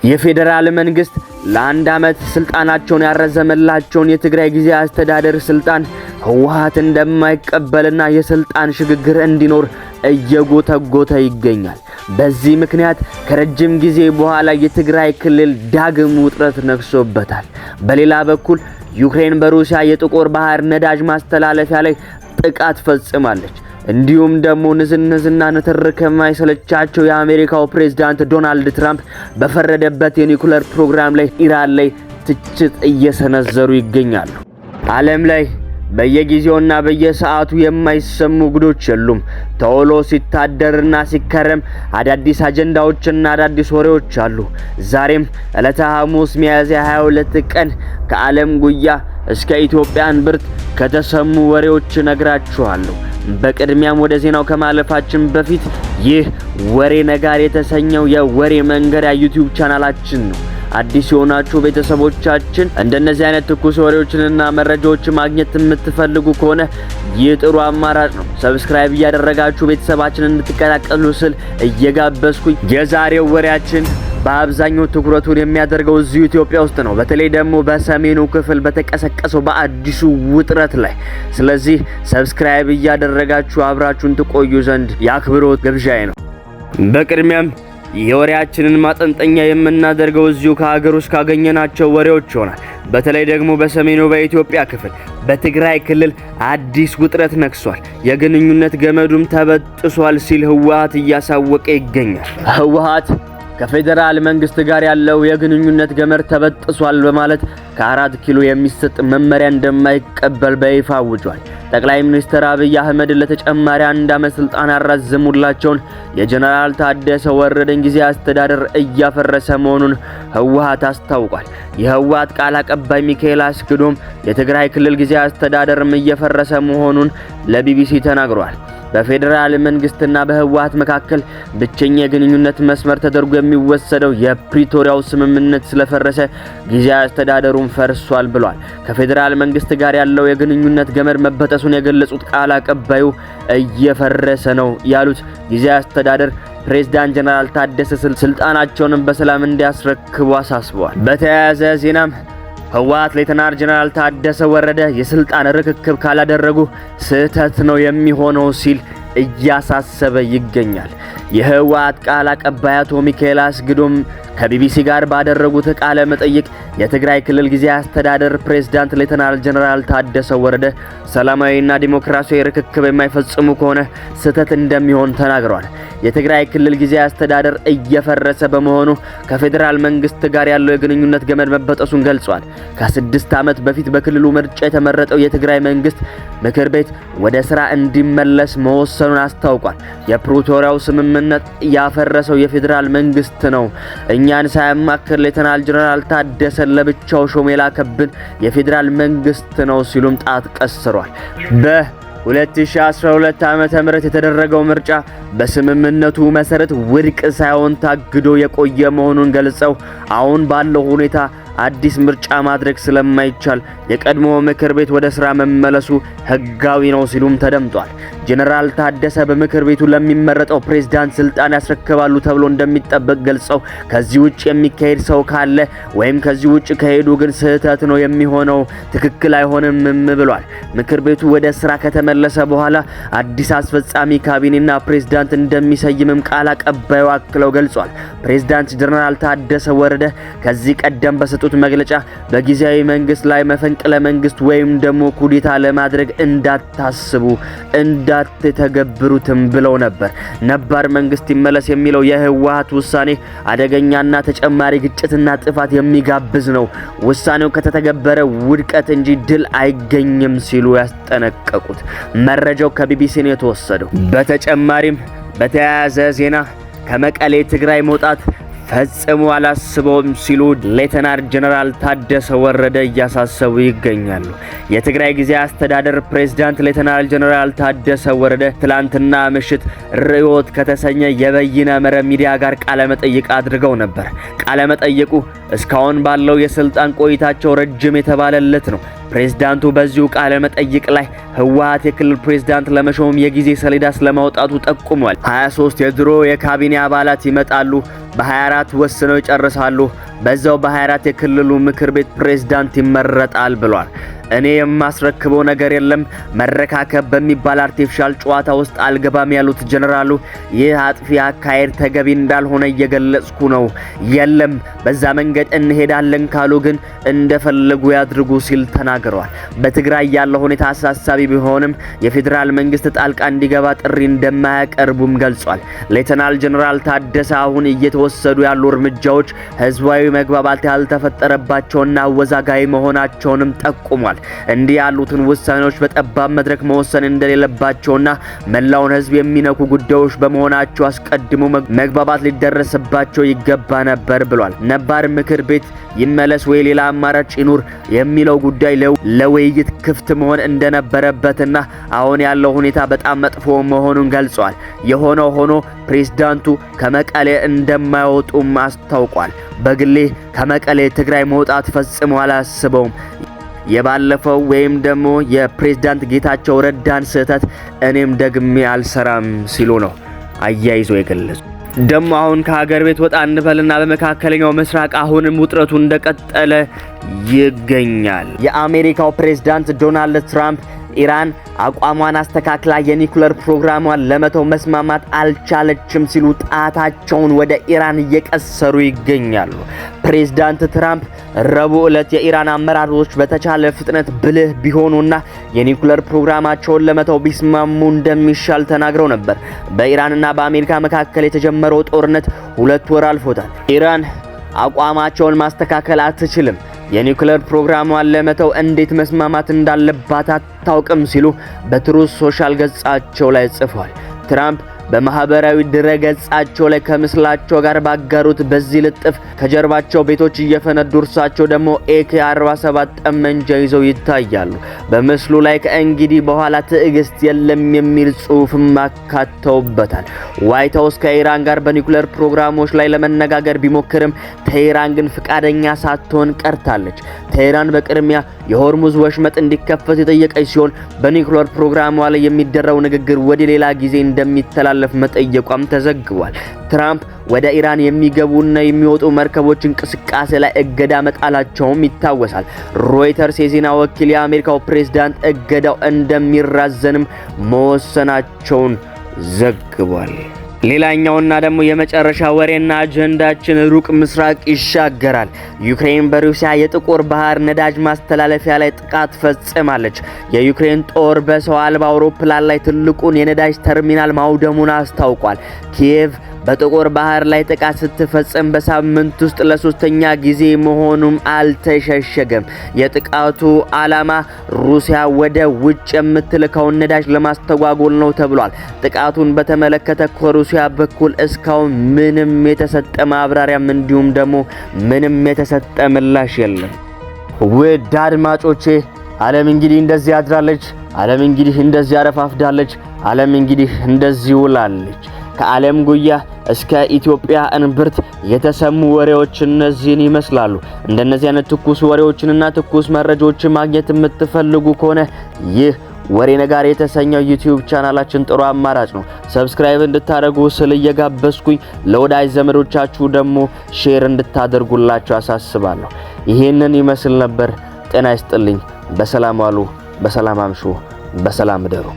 የፌደራል መንግስት ለአንድ ዓመት ስልጣናቸውን ያረዘመላቸውን የትግራይ ጊዜያዊ አስተዳደር ስልጣን ህወሓት እንደማይቀበልና የስልጣን ሽግግር እንዲኖር እየጎተጎተ ይገኛል። በዚህ ምክንያት ከረጅም ጊዜ በኋላ የትግራይ ክልል ዳግም ውጥረት ነግሶበታል። በሌላ በኩል ዩክሬን በሩሲያ የጥቁር ባህር ነዳጅ ማስተላለፊያ ላይ ጥቃት ፈጽማለች። እንዲሁም ደግሞ ንዝንዝና ንትርክ የማይሰለቻቸው የአሜሪካው ፕሬዝዳንት ዶናልድ ትራምፕ በፈረደበት የኒኩሌር ፕሮግራም ላይ ኢራን ላይ ትችት እየሰነዘሩ ይገኛሉ። ዓለም ላይ በየጊዜውና በየሰዓቱ የማይሰሙ ጉዶች የሉም። ተውሎ ሲታደርና ሲከረም አዳዲስ አጀንዳዎችና አዳዲስ ወሬዎች አሉ። ዛሬም ዕለተ ሐሙስ ሚያዝያ 22 ቀን ከዓለም ጉያ እስከ ኢትዮጵያ እንብርት ከተሰሙ ወሬዎች ነግራችኋለሁ። በቅድሚያም ወደ ዜናው ከማለፋችን በፊት ይህ ወሬ ነጋሪ የተሰኘው የወሬ መንገሪያ ዩቲዩብ ቻናላችን ነው። አዲስ የሆናችሁ ቤተሰቦቻችን እንደነዚህ አይነት ትኩስ ወሬዎችንና መረጃዎችን ማግኘት የምትፈልጉ ከሆነ ይህ ጥሩ አማራጭ ነው። ሰብስክራይብ እያደረጋችሁ ቤተሰባችንን እንድትቀላቀሉ ስል እየጋበዝኩኝ የዛሬው ወሬያችን በአብዛኛው ትኩረቱን የሚያደርገው እዚሁ ኢትዮጵያ ውስጥ ነው። በተለይ ደግሞ በሰሜኑ ክፍል በተቀሰቀሰው በአዲሱ ውጥረት ላይ። ስለዚህ ሰብስክራይብ እያደረጋችሁ አብራችሁን ትቆዩ ዘንድ የአክብሮት ግብዣዬ ነው። በቅድሚያም የወሬያችንን ማጠንጠኛ የምናደርገው እዚሁ ከሀገር ውስጥ ካገኘናቸው ወሬዎች ይሆናል። በተለይ ደግሞ በሰሜኑ በኢትዮጵያ ክፍል በትግራይ ክልል አዲስ ውጥረት ነግሷል። የግንኙነት ገመዱም ተበጥሷል ሲል ህወሓት እያሳወቀ ይገኛል። ህወሓት ከፌደራል መንግስት ጋር ያለው የግንኙነት ገመድ ተበጥሷል በማለት ከ4 ኪሎ የሚሰጥ መመሪያ እንደማይቀበል በይፋ አውጇል። ጠቅላይ ሚኒስትር አብይ አህመድ ለተጨማሪ 1 ዓመት ስልጣን ያራዘሙላቸውን የጀነራል ታደሰ ወረደን ጊዜያዊ አስተዳደር እያፈረሰ መሆኑን ህወሓት አስታውቋል። የህወሓት ቃል አቀባይ ሚካኤል አስገዶም የትግራይ ክልል ጊዜያዊ አስተዳደርም እየፈረሰ መሆኑን ለቢቢሲ ተናግሯል። በፌደራል መንግስትና በህወሓት መካከል ብቸኛ የግንኙነት መስመር ተደርጎ የሚወሰደው የፕሪቶሪያው ስምምነት ስለፈረሰ ጊዜያዊ አስተዳደሩን ፈርሷል ብሏል። ከፌደራል መንግስት ጋር ያለው የግንኙነት ገመድ መበጠሱን የገለጹት ቃል አቀባዩ እየፈረሰ ነው ያሉት ጊዜያዊ አስተዳደር ፕሬዝዳንት ጀነራል ታደሰ ስልጣናቸውን በሰላም እንዲያስረክቡ አሳስበዋል። በተያያዘ ዜናም ህወሓት ሌተናል ጀነራል ታደሰ ወረደ የስልጣን ርክክብ ካላደረጉ ስህተት ነው የሚሆነው ሲል እያሳሰበ ይገኛል። የህወሓት ቃል አቀባይ አቶ ሚካኤል አስገዶም ከቢቢሲ ጋር ባደረጉት ቃለ መጠይቅ የትግራይ ክልል ጊዜያዊ አስተዳደር ፕሬዝዳንት ሌተናል ጀነራል ታደሰ ወረደ ሰላማዊና ዲሞክራሲያዊ ርክክብ የማይፈጽሙ ከሆነ ስህተት እንደሚሆን ተናግረዋል። የትግራይ ክልል ጊዜያዊ አስተዳደር እየፈረሰ በመሆኑ ከፌደራል መንግስት ጋር ያለው የግንኙነት ገመድ መበጠሱን ገልጿል። ከ6 ዓመት በፊት በክልሉ ምርጫ የተመረጠው የትግራይ መንግስት ምክር ቤት ወደ ስራ እንዲመለስ መወሰኑን አስታውቋል። የፕሪቶሪያው ስምምነት ያፈረሰው የፌደራል መንግስት ነው። እኛን ሳያማክር ሌተናል ጀነራል ታደሰ ለብቻው ሾም የላከብን የፌደራል መንግስት ነው ሲሉም ጣት ቀስሯል። በ2012 ዓመተ ምህረት የተደረገው ምርጫ በስምምነቱ መሰረት ውድቅ ሳይሆን ታግዶ የቆየ መሆኑን ገልጸው አሁን ባለው ሁኔታ አዲስ ምርጫ ማድረግ ስለማይቻል የቀድሞ ምክር ቤት ወደ ስራ መመለሱ ህጋዊ ነው ሲሉም ተደምጧል። ጀነራል ታደሰ በምክር ቤቱ ለሚመረጠው ፕሬዝዳንት ስልጣን ያስረክባሉ ተብሎ እንደሚጠበቅ ገልጸው ከዚህ ውጭ የሚካሄድ ሰው ካለ ወይም ከዚህ ውጭ ከሄዱ ግን ስህተት ነው የሚሆነው፣ ትክክል አይሆንም ብሏል። ምክር ቤቱ ወደ ስራ ከተመለሰ በኋላ አዲስ አስፈጻሚ ካቢኔና ፕሬዝዳንት እንደሚሰይምም ቃል አቀባዩ አክለው ገልጿል። ፕሬዝዳንት ጀነራል ታደሰ ወረደ ከዚህ ቀደም በሰጡት መግለጫ በጊዜያዊ መንግስት ላይ መፈንቅለ መንግስት ወይም ደግሞ ኩዴታ ለማድረግ እንዳታስቡ እንዳትተገብሩትም ብለው ነበር። ነባር መንግስት ይመለስ የሚለው የህወሓት ውሳኔ አደገኛና ተጨማሪ ግጭትና ጥፋት የሚጋብዝ ነው። ውሳኔው ከተተገበረ ውድቀት እንጂ ድል አይገኝም ሲሉ ያስጠነቀቁት። መረጃው ከቢቢሲ ነው የተወሰደው። በተጨማሪም በተያያዘ ዜና ከመቀሌ ትግራይ መውጣት ፈጽሞ አላስበውም ሲሉ ሌተናል ጀነራል ታደሰ ወረደ እያሳሰቡ ይገኛሉ። የትግራይ ጊዜያዊ አስተዳደር ፕሬዝዳንት ሌተናል ጀነራል ታደሰ ወረደ ትላንትና ምሽት ርዕዮት ከተሰኘ የበይነ መረብ ሚዲያ ጋር ቃለ መጠይቅ አድርገው ነበር። ቃለ መጠይቁ እስካሁን ባለው የስልጣን ቆይታቸው ረጅም የተባለለት ነው። ፕሬዝዳንቱ በዚሁ ቃለ መጠይቅ ላይ ህወሓት የክልል ፕሬዝዳንት ለመሾም የጊዜ ሰሌዳ ስለማውጣቱ ጠቁሟል። 23 የድሮ የካቢኔ አባላት ይመጣሉ፣ በ24 ወስነው ይጨርሳሉ፣ በዛው በ24 የክልሉ ምክር ቤት ፕሬዝዳንት ይመረጣል ብሏል። እኔ የማስረክበው ነገር የለም፣ መረካከብ በሚባል አርቲፊሻል ጨዋታ ውስጥ አልገባም ያሉት ጀነራሉ ይህ አጥፊ አካሄድ ተገቢ እንዳልሆነ እየገለጽኩ ነው። የለም በዛ መንገድ እንሄዳለን ካሉ ግን እንደፈለጉ ያድርጉ ሲል ተናግረዋል። በትግራይ ያለው ሁኔታ አሳሳቢ ቢሆንም የፌዴራል መንግስት ጣልቃ እንዲገባ ጥሪ እንደማያቀርቡም ገልጿል። ሌተናል ጀነራል ታደሰ አሁን እየተወሰዱ ያሉ እርምጃዎች ህዝባዊ መግባባት ያልተፈጠረባቸውና አወዛጋቢ መሆናቸውንም ጠቁሟል። እንዲህ ያሉትን ውሳኔዎች በጠባብ መድረክ መወሰን እንደሌለባቸውና መላውን ህዝብ የሚነኩ ጉዳዮች በመሆናቸው አስቀድሞ መግባባት ሊደረስባቸው ይገባ ነበር ብሏል። ነባር ምክር ቤት ይመለስ ወይ ሌላ አማራጭ ይኑር የሚለው ጉዳይ ለውይይት ክፍት መሆን እንደነበረበትና አሁን ያለው ሁኔታ በጣም መጥፎ መሆኑን ገልጿል። የሆነው ሆኖ ፕሬዝዳንቱ ከመቀሌ እንደማይወጡም አስታውቋል። በግሌ ከመቀሌ ትግራይ መውጣት ፈጽሞ አላስበውም። የባለፈው ወይም ደግሞ የፕሬዝዳንት ጌታቸው ረዳን ስህተት እኔም ደግሜ አልሰራም ሲሉ ነው አያይዞ የገለጹ። ደግሞ አሁን ከሀገር ቤት ወጣ እንበልና በመካከለኛው ምስራቅ አሁንም ውጥረቱ እንደቀጠለ ይገኛል። የአሜሪካው ፕሬዝዳንት ዶናልድ ትራምፕ ኢራን አቋሟን አስተካክላ የኒኩለር ፕሮግራሟን ለመተው መስማማት አልቻለችም ሲሉ ጣታቸውን ወደ ኢራን እየቀሰሩ ይገኛሉ። ፕሬዝዳንት ትራምፕ ረቡዕ ዕለት የኢራን አመራሮች በተቻለ ፍጥነት ብልህ ቢሆኑና የኒኩለር ፕሮግራማቸውን ለመተው ቢስማሙ እንደሚሻል ተናግረው ነበር። በኢራንና በአሜሪካ መካከል የተጀመረው ጦርነት 2 ወር አልፎታል። ኢራን አቋማቸውን ማስተካከል አትችልም፣ የኒኩለር ፕሮግራሟን ለመተው እንዴት መስማማት እንዳለባት አታውቅም ሲሉ በትሩዝ ሶሻል ገጻቸው ላይ ጽፏል። ትራምፕ በማህበራዊ ድረገጻቸው ላይ ከምስላቸው ጋር ባጋሩት በዚህ ልጥፍ ከጀርባቸው ቤቶች እየፈነዱ እርሳቸው ደግሞ AK-47 ጠመንጃ ይዘው ይታያሉ። በምስሉ ላይ ከእንግዲህ በኋላ ትዕግስት የለም የሚል ጽሑፍም አካተውበታል። ዋይት ሃውስ ከኢራን ጋር በኒኩለር ፕሮግራሞች ላይ ለመነጋገር ቢሞክርም ቴህራን ግን ፍቃደኛ ሳትሆን ቀርታለች። ቴህራን በቅድሚያ የሆርሙዝ ወሽመጥ እንዲከፈት የጠየቀች ሲሆን በኒኩለር ፕሮግራሟ ላይ የሚደረው ንግግር ወደ ሌላ ጊዜ እንደሚተላለፍ መጠየቋም ተዘግቧል። ትራምፕ ወደ ኢራን የሚገቡና የሚወጡ መርከቦች እንቅስቃሴ ላይ እገዳ መጣላቸውም ይታወሳል። ሮይተርስ የዜና ወኪል የአሜሪካው ፕሬዝዳንት እገዳው እንደሚራዘንም መወሰናቸውን ዘግቧል። ሌላኛውና ደግሞ የመጨረሻ ወሬና አጀንዳችን ሩቅ ምስራቅ ይሻገራል። ዩክሬን በሩሲያ የጥቁር ባህር ነዳጅ ማስተላለፊያ ላይ ጥቃት ፈጽማለች። የዩክሬን ጦር በሰው አልባ አውሮፕላን ላይ ትልቁን የነዳጅ ተርሚናል ማውደሙን አስታውቋል። ኪየቭ በጥቁር ባህር ላይ ጥቃት ስትፈጽም በሳምንት ውስጥ ለሶስተኛ ጊዜ መሆኑም አልተሸሸገም። የጥቃቱ ዓላማ ሩሲያ ወደ ውጭ የምትልከውን ነዳጅ ለማስተጓጎል ነው ተብሏል። ጥቃቱን በተመለከተ ከሩሲያ በኩል እስካሁን ምንም የተሰጠ ማብራሪያም እንዲሁም ደግሞ ምንም የተሰጠ ምላሽ የለም። ውድ አድማጮቼ ዓለም እንግዲህ እንደዚህ አድራለች። ዓለም እንግዲህ እንደዚህ አረፋፍዳለች። ዓለም እንግዲህ እንደዚህ ውላለች። ከዓለም ጉያ እስከ ኢትዮጵያ እንብርት የተሰሙ ወሬዎች እነዚህን ይመስላሉ። እንደነዚህ አይነት ትኩስ ወሬዎችንና ትኩስ መረጃዎችን ማግኘት የምትፈልጉ ከሆነ ይህ ወሬ ነጋሪ የተሰኘው ዩቲዩብ ቻናላችን ጥሩ አማራጭ ነው። ሰብስክራይብ እንድታደርጉ ስለ እየጋበዝኩኝ ለወዳጅ ዘመዶቻችሁ ደግሞ ሼር እንድታደርጉላችሁ አሳስባለሁ። ይሄንን ይመስል ነበር። ጤና ይስጥልኝ። በሰላም ዋሉ፣ በሰላም አምሹ፣ በሰላም እደሩ።